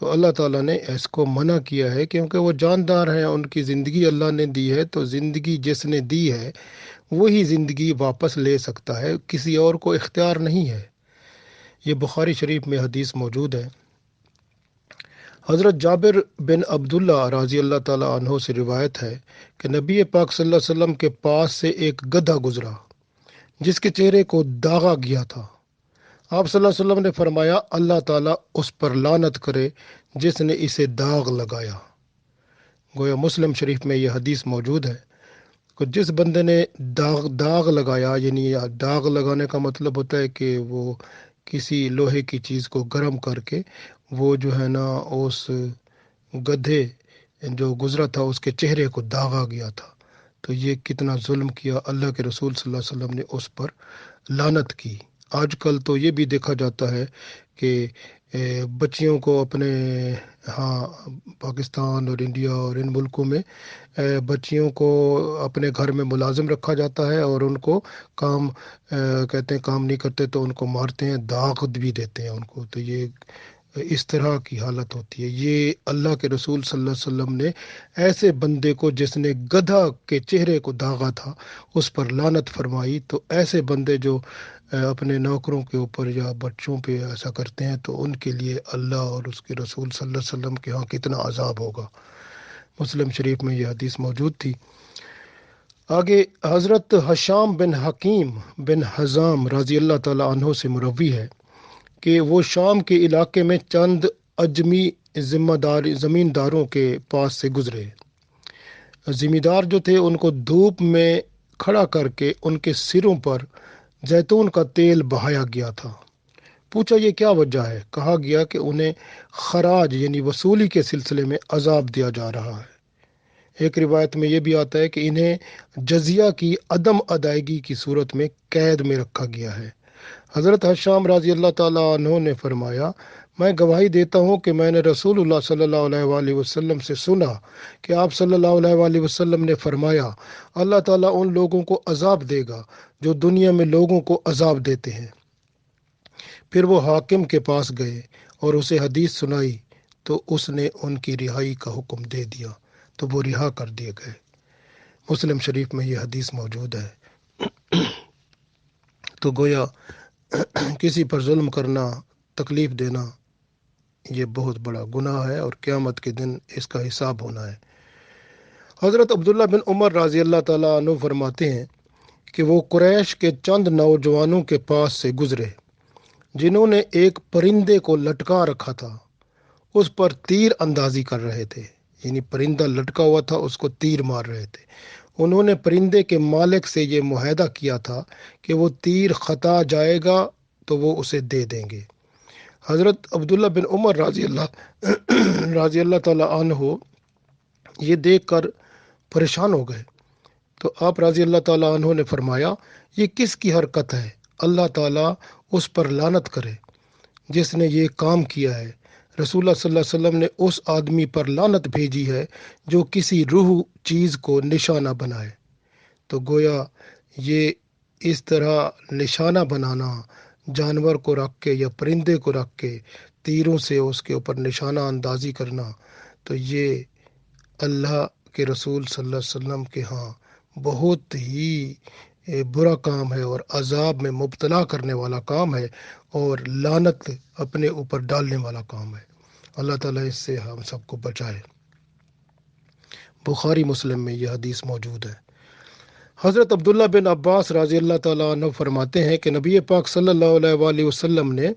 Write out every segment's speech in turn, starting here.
تو اللہ تعالیٰ نے اس کو منع کیا ہے کیونکہ وہ جاندار ہیں، ان کی زندگی اللہ نے دی ہے، تو زندگی جس نے دی ہے وہی زندگی واپس لے سکتا ہے، کسی اور کو اختیار نہیں ہے۔ یہ بخاری شریف میں حدیث موجود ہے۔ حضرت جابر بن عبداللہ رضی اللہ تعالیٰ عنہ سے روایت ہے کہ نبی پاک صلی اللہ علیہ وسلم کے پاس سے ایک گدھا گزرا جس کے چہرے کو داغا گیا تھا۔ آپ صلی اللہ علیہ وسلم نے فرمایا، اللہ تعالیٰ اس پر لعنت کرے جس نے اسے داغ لگایا۔ گویا مسلم شریف میں یہ حدیث موجود ہے کہ جس بندے نے داغ لگایا، یعنی داغ لگانے کا مطلب ہوتا ہے کہ وہ کسی لوہے کی چیز کو گرم کر کے وہ جو ہے نا اس گدھے جو گزرا تھا اس کے چہرے کو داغا گیا تھا، تو یہ کتنا ظلم کیا۔ اللہ کے رسول صلی اللہ علیہ وسلم نے اس پر لعنت کی۔ آج کل تو یہ بھی دیکھا جاتا ہے کہ بچیوں کو اپنے پاکستان اور انڈیا اور ان ملکوں میں بچیوں کو اپنے گھر میں ملازم رکھا جاتا ہے اور ان کو کام کہتے ہیں کام نہیں کرتے تو ان کو مارتے ہیں، داغ بھی دیتے ہیں ان کو۔ تو یہ اس طرح کی حالت ہوتی ہے۔ یہ اللہ کے رسول صلی اللہ علیہ وسلم نے ایسے بندے کو جس نے گدھا کے چہرے کو داغا تھا اس پر لعنت فرمائی، تو ایسے بندے جو اپنے نوکروں کے اوپر یا بچوں پہ ایسا کرتے ہیں تو ان کے لیے اللہ اور اس کے رسول صلی اللہ علیہ وسلم کے ہاں کتنا عذاب ہوگا۔ مسلم شریف میں یہ حدیث موجود تھی۔ آگے حضرت حشام بن حکیم بن حزام رضی اللہ تعالیٰ عنہ سے مروی ہے کہ وہ شام کے علاقے میں چند اجمی زمینداروں کے پاس سے گزرے۔ زمیندار جو تھے ان کو دھوپ میں کھڑا کر کے ان کے سروں پر زیتون کا تیل بہایا گیا تھا۔ پوچھا یہ کیا وجہ ہے؟ کہا گیا کہ انہیں خراج یعنی وصولی کے سلسلے میں عذاب دیا جا رہا ہے۔ ایک روایت میں یہ بھی آتا ہے کہ انہیں جزیہ کی عدم ادائیگی کی صورت میں قید میں رکھا گیا ہے۔ حضرت حشام رضی اللہ تعالیٰ عنہ نے فرمایا، میں گواہی دیتا ہوں کہ میں نے رسول اللہ صلی اللہ علیہ وآلہ وسلم سے سنا کہ آپ صلی اللہ علیہ وآلہ وسلم نے فرمایا، اللہ تعالیٰ ان لوگوں کو عذاب دے گا جو دنیا میں لوگوں کو عذاب دیتے ہیں۔ پھر وہ حاکم کے پاس گئے اور اسے حدیث سنائی تو اس نے ان کی رہائی کا حکم دے دیا تو وہ رہا کر دیے گئے۔ مسلم شریف میں یہ حدیث موجود ہے۔ تو گویا کسی پر ظلم کرنا، تکلیف دینا، یہ بہت بڑا گناہ ہے اور قیامت کے دن اس کا حساب ہونا ہے۔ حضرت عبداللہ بن عمر رضی اللہ تعالیٰ عنہ فرماتے ہیں کہ وہ قریش کے چند نوجوانوں کے پاس سے گزرے جنہوں نے ایک پرندے کو لٹکا رکھا تھا، اس پر تیر اندازی کر رہے تھے، یعنی پرندہ لٹکا ہوا تھا اس کو تیر مار رہے تھے۔ انہوں نے پرندے کے مالک سے یہ معاہدہ کیا تھا کہ وہ تیر خطا جائے گا تو وہ اسے دے دیں گے۔ حضرت عبداللہ بن عمر رضی اللہ تعالیٰ عنہ یہ دیکھ کر پریشان ہو گئے تو آپ رضی اللہ تعالیٰ عنہ نے فرمایا، یہ کس کی حرکت ہے؟ اللہ تعالیٰ اس پر لعنت کرے جس نے یہ کام کیا ہے۔ رسول اللہ صلی اللہ علیہ وسلم نے اس آدمی پر لعنت بھیجی ہے جو کسی روح چیز کو نشانہ بنائے۔ تو گویا یہ اس طرح نشانہ بنانا، جانور کو رکھ کے یا پرندے کو رکھ کے تیروں سے اس کے اوپر نشانہ اندازی کرنا، تو یہ اللہ کے رسول صلی اللہ علیہ وسلم کے ہاں بہت ہی برا کام ہے اور عذاب میں مبتلا کرنے والا کام ہے اور لعنت اپنے اوپر ڈالنے والا کام ہے۔ اللہ تعالیٰ اس سے ہم سب کو بچائے۔ بخاری مسلم میں یہ حدیث موجود ہے۔ حضرت عبداللہ بن عباس رضی اللہ تعالیٰ عنہ فرماتے ہیں کہ نبی پاک صلی اللہ علیہ وآلہ وسلم نے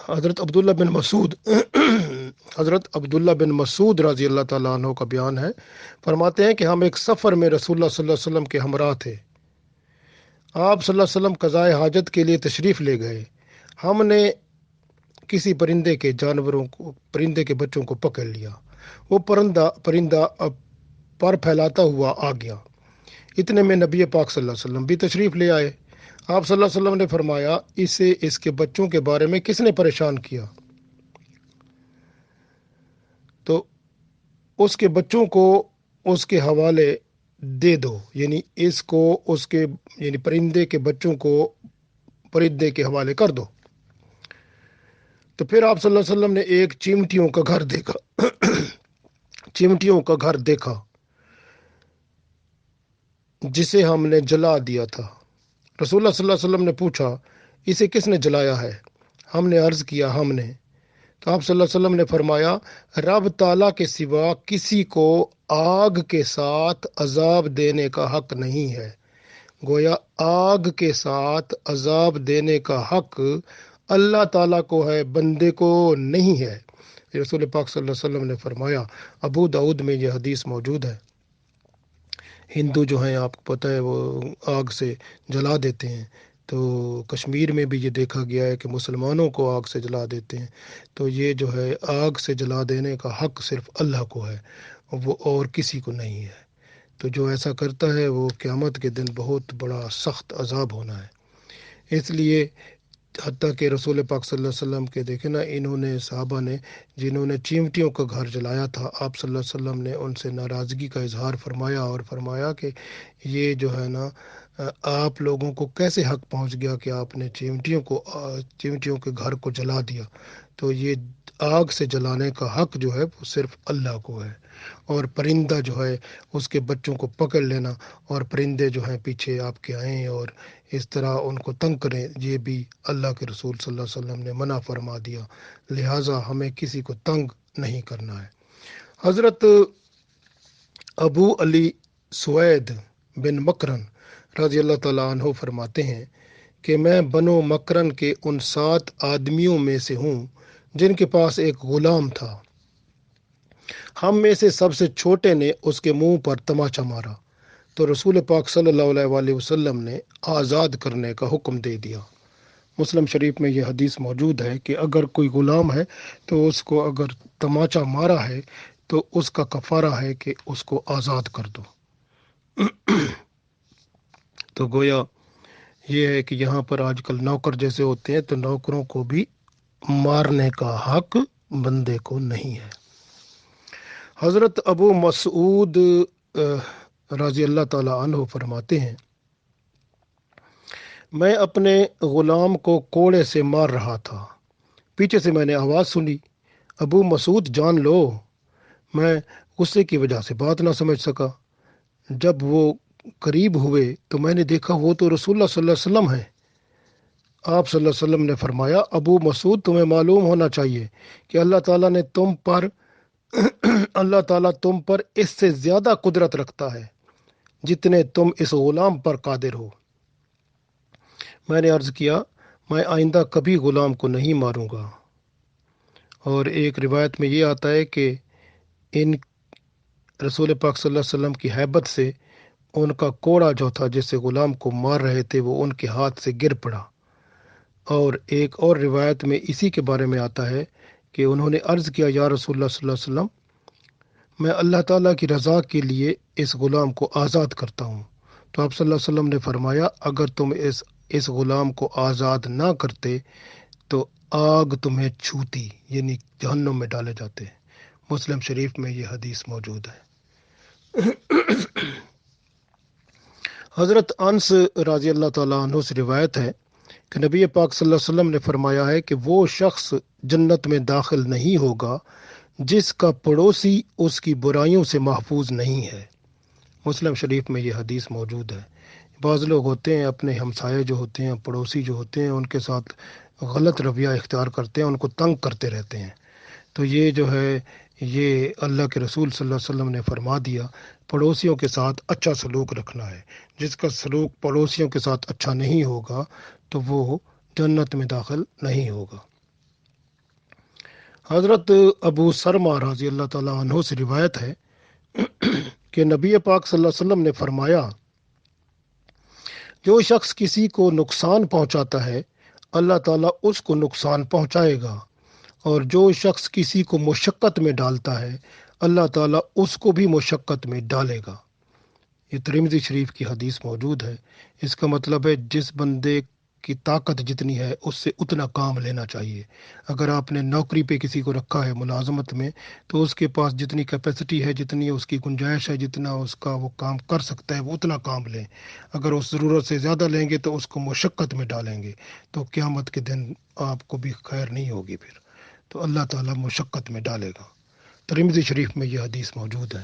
حضرت عبداللہ بن مسعود رضی اللہ تعالیٰ عنہ کا بیان ہے، فرماتے ہیں کہ ہم ایک سفر میں رسول اللہ صلی اللہ علیہ وسلم کے ہمراہ تھے۔ آپ صلی اللہ علیہ وسلم قضائے حاجت کے لیے تشریف لے گئے۔ ہم نے کسی پرندے کے بچوں کو پکڑ لیا۔ وہ پرندہ پر پھیلاتا ہوا آ گیا۔ اتنے میں نبی پاک صلی اللہ علیہ وسلم بھی تشریف لے آئے۔ آپ صلی اللہ علیہ وسلم نے فرمایا، اسے اس کے بچوں کے بارے میں کس نے پریشان کیا؟ تو اس کے بچوں کو اس کے حوالے دے دو، یعنی پرندے کے بچوں کو پرندے کے حوالے کر دو۔ تو پھر آپ صلی اللہ علیہ وسلم نے ایک چیمٹیوں کا گھر دیکھا چیمٹیوں کا گھر دیکھا جسے ہم نے جلا دیا تھا۔ رسول اللہ صلی اللہ علیہ وسلم نے پوچھا، اسے کس نے جلایا ہے؟ ہم نے عرض کیا، ہم نے۔ تو آپ صلی اللہ علیہ وسلم نے فرمایا، رب تعالیٰ کے سوا کسی کو آگ کے ساتھ عذاب دینے کا حق نہیں ہے۔ گویا آگ کے ساتھ عذاب دینے کا حق اللہ تعالیٰ کو ہے، بندے کو نہیں ہے۔ رسول پاک صلی اللہ علیہ وسلم نے فرمایا، ابو داؤد میں یہ حدیث موجود ہے۔ ہندو جو ہیں، آپ کو پتہ ہے، وہ آگ سے جلا دیتے ہیں۔ تو کشمیر میں بھی یہ دیکھا گیا ہے کہ مسلمانوں کو آگ سے جلا دیتے ہیں۔ تو یہ جو ہے آگ سے جلا دینے کا حق صرف اللہ کو ہے، وہ اور کسی کو نہیں ہے۔ تو جو ایسا کرتا ہے وہ قیامت کے دن بہت بڑا سخت عذاب ہونا ہے۔ اس لیے حتیٰ کہ رسول پاک صلی اللہ علیہ وسلم کے دیکھیں نا، انہوں نے صحابہ نے جنہوں نے چیمٹیوں کا گھر جلایا تھا، آپ صلی اللہ علیہ وسلم نے ان سے ناراضگی کا اظہار فرمایا اور فرمایا کہ یہ جو ہے نا، آپ لوگوں کو کیسے حق پہنچ گیا کہ آپ نے چیمٹیوں کے گھر کو جلا دیا؟ تو یہ آگ سے جلانے کا حق جو ہے وہ صرف اللہ کو ہے، اور پرندہ جو ہے اس کے بچوں کو پکڑ لینا، اور پرندے جو ہیں پیچھے آپ کے آئیں اور اس طرح ان کو تنگ کریں، یہ بھی اللہ کے رسول صلی اللہ علیہ وسلم نے منع فرما دیا۔ لہٰذا ہمیں کسی کو تنگ نہیں کرنا ہے۔ حضرت ابو علی سوید بن مکرن رضی اللہ تعالیٰ عنہ فرماتے ہیں کہ میں بنو مکرن کے ان 7 آدمیوں میں سے ہوں جن کے پاس ایک غلام تھا۔ ہم میں سے سب سے چھوٹے نے اس کے منہ پر تماچا مارا تو رسول پاک صلی اللہ علیہ وآلہ وسلم نے آزاد کرنے کا حکم دے دیا۔ مسلم شریف میں یہ حدیث موجود ہے کہ اگر کوئی غلام ہے تو اس کو اگر تماچا مارا ہے تو اس کا کفارہ ہے کہ اس کو آزاد کر دو۔ تو گویا یہ ہے کہ یہاں پر آج کل نوکر جیسے ہوتے ہیں، تو نوکروں کو بھی مارنے کا حق بندے کو نہیں ہے۔ حضرت ابو مسعود رضی اللہ تعالیٰ عنہ فرماتے ہیں، میں اپنے غلام کو کوڑے سے مار رہا تھا، پیچھے سے میں نے آواز سنی، ابو مسعود جان لو۔ میں غصے کی وجہ سے بات نہ سمجھ سکا۔ جب وہ قریب ہوئے تو میں نے دیکھا وہ تو رسول اللہ صلی اللہ علیہ وسلم ہے۔ آپ صلی اللہ علیہ وسلم نے فرمایا، ابو مسعود تمہیں معلوم ہونا چاہیے کہ اللہ تعالیٰ تم پر اس سے زیادہ قدرت رکھتا ہے جتنے تم اس غلام پر قادر ہو۔ میں نے عرض کیا، میں آئندہ کبھی غلام کو نہیں ماروں گا۔ اور ایک روایت میں یہ آتا ہے کہ ان رسول پاک صلی اللہ علیہ وسلم کی ہیبت سے ان کا کوڑا جو تھا جس سے غلام کو مار رہے تھے وہ ان کے ہاتھ سے گر پڑا۔ اور ایک اور روایت میں اسی کے بارے میں آتا ہے کہ انہوں نے عرض کیا، یا رسول اللہ صلی اللہ علیہ وسلم، میں اللہ تعالیٰ کی رضا کے لیے اس غلام کو آزاد کرتا ہوں۔ تو آپ صلی اللہ علیہ وسلم نے فرمایا، اگر تم اس غلام کو آزاد نہ کرتے تو آگ تمہیں چھوتی، یعنی جہنم میں ڈالے جاتے۔ مسلم شریف میں یہ حدیث موجود ہے۔ حضرت انس رضی اللہ تعالیٰ عنہ سے روایت ہے کہ نبی پاک صلی اللہ علیہ وسلم نے فرمایا ہے کہ وہ شخص جنت میں داخل نہیں ہوگا جس کا پڑوسی اس کی برائیوں سے محفوظ نہیں ہے۔ مسلم شریف میں یہ حدیث موجود ہے۔ بعض لوگ ہوتے ہیں، اپنے ہمسائے جو ہوتے ہیں، پڑوسی جو ہوتے ہیں، ان کے ساتھ غلط رویہ اختیار کرتے ہیں، ان کو تنگ کرتے رہتے ہیں۔ تو یہ جو ہے، یہ اللہ کے رسول صلی اللہ علیہ وسلم نے فرما دیا، پڑوسیوں کے ساتھ اچھا سلوک رکھنا ہے۔ جس کا سلوک پڑوسیوں کے ساتھ اچھا نہیں ہوگا تو وہ جنت میں داخل نہیں ہوگا۔ حضرت ابو سرما رضی اللہ تعالیٰ عنہ سے روایت ہے کہ نبی پاک صلی اللہ علیہ وسلم نے فرمایا، جو شخص کسی کو نقصان پہنچاتا ہے اللہ تعالیٰ اس کو نقصان پہنچائے گا، اور جو شخص کسی کو مشقت میں ڈالتا ہے اللہ تعالیٰ اس کو بھی مشقت میں ڈالے گا۔ یہ ترمذی شریف کی حدیث موجود ہے۔ اس کا مطلب ہے جس بندے کی طاقت جتنی ہے اس سے اتنا کام لینا چاہیے۔ اگر آپ نے نوکری پہ کسی کو رکھا ہے ملازمت میں، تو اس کے پاس جتنی کیپیسٹی ہے، جتنی اس کی گنجائش ہے، جتنا اس کا وہ کام کر سکتا ہے وہ اتنا کام لیں۔ اگر اس ضرورت سے زیادہ لیں گے تو اس کو مشقت میں ڈالیں گے، تو قیامت کے دن آپ کو بھی خیر نہیں ہوگی پھر۔ تو اللہ تعالیٰ مشقت میں ڈالے گا۔ ترمذی شریف میں یہ حدیث موجود ہے۔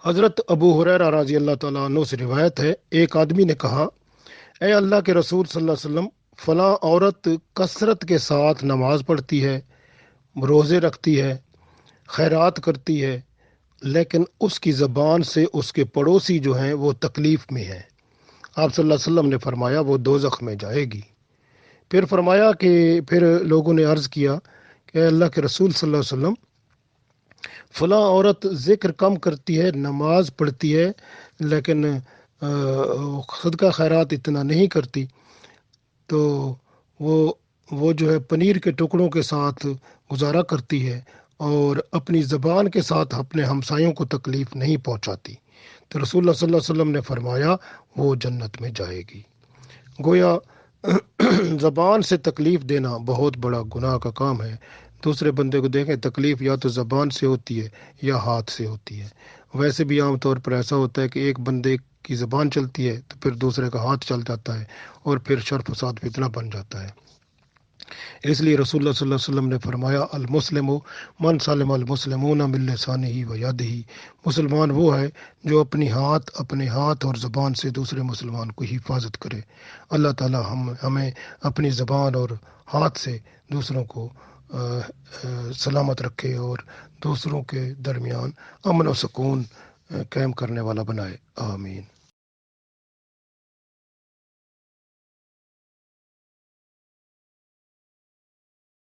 حضرت ابو ہریرہ رضی اللہ تعالیٰ عنہ سے روایت ہے، ایک آدمی نے کہا، اے اللہ کے رسول صلی اللہ علیہ وسلم، فلاں عورت کثرت کے ساتھ نماز پڑھتی ہے، روزے رکھتی ہے، خیرات کرتی ہے، لیکن اس کی زبان سے اس کے پڑوسی جو ہیں وہ تکلیف میں ہیں۔ آپ صلی اللہ علیہ وسلم نے فرمایا وہ دوزخ میں جائے گی۔ پھر فرمایا کہ پھر لوگوں نے عرض کیا کہ اے اللہ کے رسول صلی اللہ علیہ وسلم، فلاں عورت ذکر کم کرتی ہے، نماز پڑھتی ہے، لیکن صدقہ خیرات اتنا نہیں کرتی، تو وہ جو ہے پنیر کے ٹکڑوں کے ساتھ گزارا کرتی ہے اور اپنی زبان کے ساتھ اپنے ہمسایوں کو تکلیف نہیں پہنچاتی، تو رسول اللہ صلی اللہ علیہ وسلم نے فرمایا وہ جنت میں جائے گی۔ گویا زبان سے تکلیف دینا بہت بڑا گناہ کا کام ہے۔ دوسرے بندے کو دیکھیں، تکلیف یا تو زبان سے ہوتی ہے یا ہاتھ سے ہوتی ہے۔ ویسے بھی عام طور پر ایسا ہوتا ہے کہ ایک بندے کی زبان چلتی ہے تو پھر دوسرے کا ہاتھ چل جاتا ہے اور پھر شر فساد فتنہ بن جاتا ہے۔ اس لیے رسول اللہ صلی اللہ علیہ وسلم نے فرمایا، المسلم من سلم المسلمون من لسانہ و یدہ، مسلمان وہ ہے جو اپنے ہاتھ اور زبان سے دوسرے مسلمان کو حفاظت کرے۔ اللہ تعالی ہمیں اپنی زبان اور ہاتھ سے دوسروں کو سلامت رکھے اور دوسروں کے درمیان امن و سکون قائم کرنے والا بنائے۔ آمین۔